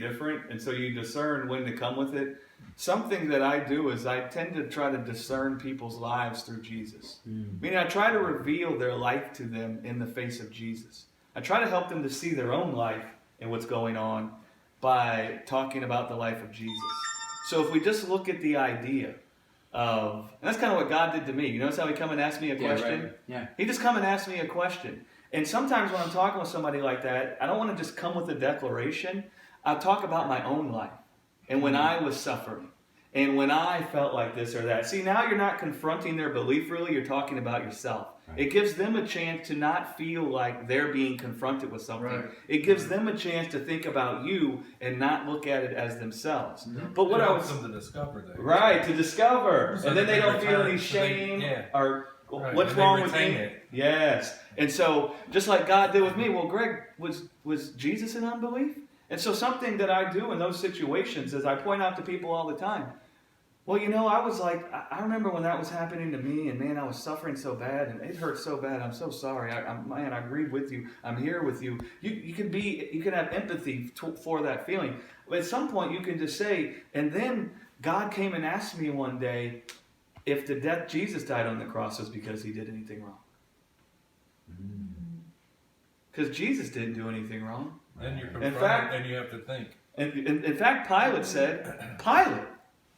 different, and so you discern when to come with it. Something that I do is I tend to try to discern people's lives through Jesus. Meaning I try to reveal their life to them in the face of Jesus. I try to help them to see their own life and what's going on by talking about the life of Jesus. So if we just look at the idea of, and that's kind of what God did to me. You notice how he come and ask me a question? Right. Yeah. He just come and ask me a question. And sometimes when I'm talking with somebody like that, I don't want to just come with a declaration. I talk about my own life and when I was suffering and when I felt like this or that. See, now you're not confronting their belief really, you're talking about yourself. Right. It gives them a chance to not feel like they're being confronted with something. Right. It gives them a chance to think about you and not look at it as themselves. Mm-hmm. But what it I helps was them to discover that. Right, to discover. So and then they don't feel return, any so shame or right. what's and they wrong with me. it. Yes. And so just like God did with me, well, Greg, was Jesus in unbelief? And so something that I do in those situations is I point out to people all the time, well, you know, I was like, I remember when that was happening to me, and man, I was suffering so bad, and it hurt so bad. I'm so sorry. Man, I grieve with you. I'm here with you. You can have empathy for that feeling. But at some point, you can just say, and then God came and asked me one day if the death Jesus died on the cross was because he did anything wrong. Because Jesus didn't do anything wrong. Then you're confronted, and you have to think. In fact, Pilate said, Pilate,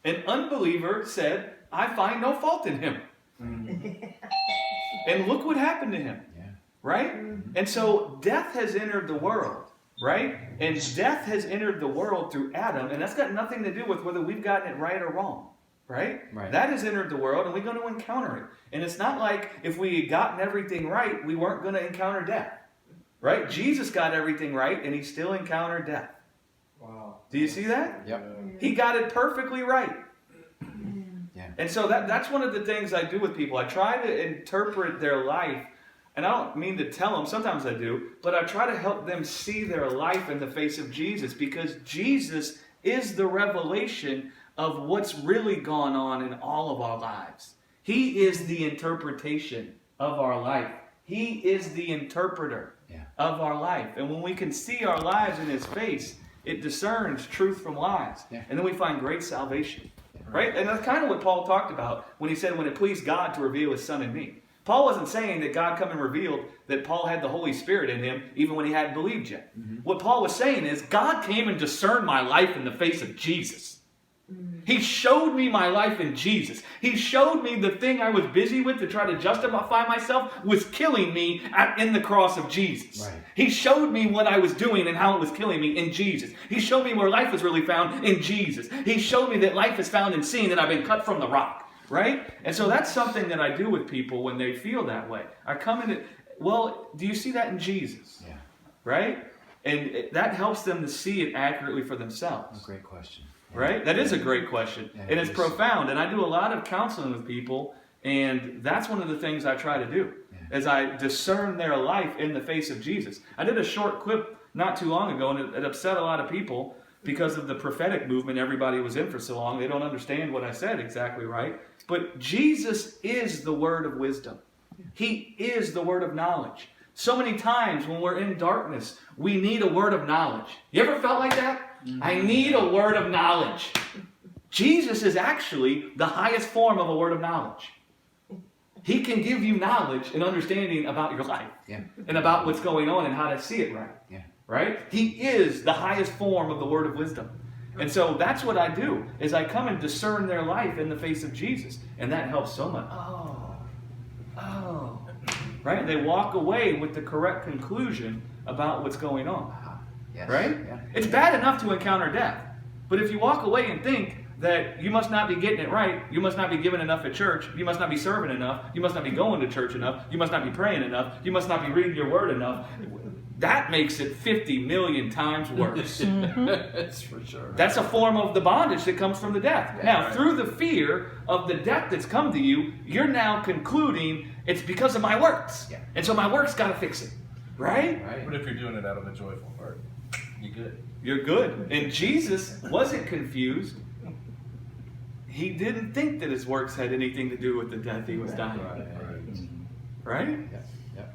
an unbeliever, said, I find no fault in him. And look what happened to him. Yeah. Right? And so death has entered the world. Right? And death has entered the world through Adam. And that's got nothing to do with whether we've gotten it right or wrong. Right? That has entered the world, and we're going to encounter it. And it's not like if we had gotten everything right, we weren't going to encounter death. Right? Jesus got everything right, and he still encountered death. Wow. Do you see that? Yep. He got it perfectly right. Yeah. And so that's one of the things I do with people. I try to interpret their life, and I don't mean to tell them, sometimes I do, but I try to help them see their life in the face of Jesus, because Jesus is the revelation of what's really gone on in all of our lives. He is the interpretation of our life. He is the interpreter of our life. And when we can see our lives in his face, it discerns truth from lies. Yeah. And then we find great salvation. Right? And that's kind of what Paul talked about when he said when it pleased God to reveal his son in me. Paul wasn't saying that God come and revealed that Paul had the Holy Spirit in him even when he hadn't believed yet. Mm-hmm. What Paul was saying is God came and discerned my life in the face of Jesus. He showed me my life in Jesus. He showed me the thing I was busy with to try to justify myself was killing me in the cross of Jesus. Right. He showed me what I was doing and how it was killing me in Jesus. He showed me where life was really found in Jesus. He showed me that life is found in seeing that I've been cut from the rock. Right? And so that's something that I do with people when they feel that way. I come in, well, do you see that in Jesus? Yeah. Right? And that helps them to see it accurately for themselves. A great question. Right? That is a great question. Yeah, and it's profound. And I do a lot of counseling with people, and that's one of the things I try to do, as I discern their life in the face of Jesus. I did a short clip not too long ago, and it upset a lot of people because of the prophetic movement everybody was in for so long. They don't understand what I said exactly right. But Jesus is the word of wisdom. He is the word of knowledge. So many times when we're in darkness, we need a word of knowledge. You ever felt like that? I need a word of knowledge. Jesus is actually the highest form of a word of knowledge. He can give you knowledge and understanding about your life and about what's going on and how to see it right. Yeah. Right? He is the highest form of the word of wisdom. And so that's what I do, is I come and discern their life in the face of Jesus. And that helps so much. Oh. Right? They walk away with the correct conclusion about what's going on. Yes. Right? Yeah. It's bad enough to encounter death. But if you walk away and think that you must not be getting it right, you must not be giving enough at church, you must not be serving enough, you must not be going to church enough, you must not be praying enough, you must not be reading your word enough, that makes it 50 million times worse. That's for sure. That's a form of the bondage that comes from the death. Yeah, now, through the fear of the death that's come to you, you're now concluding it's because of my works. Yeah. And so my works got to fix it. Right? But if you're doing it out of a joyful heart, you're good. You're good. And Jesus wasn't confused. He didn't think that his works had anything to do with the death he was dying. Right? Yes. Yep.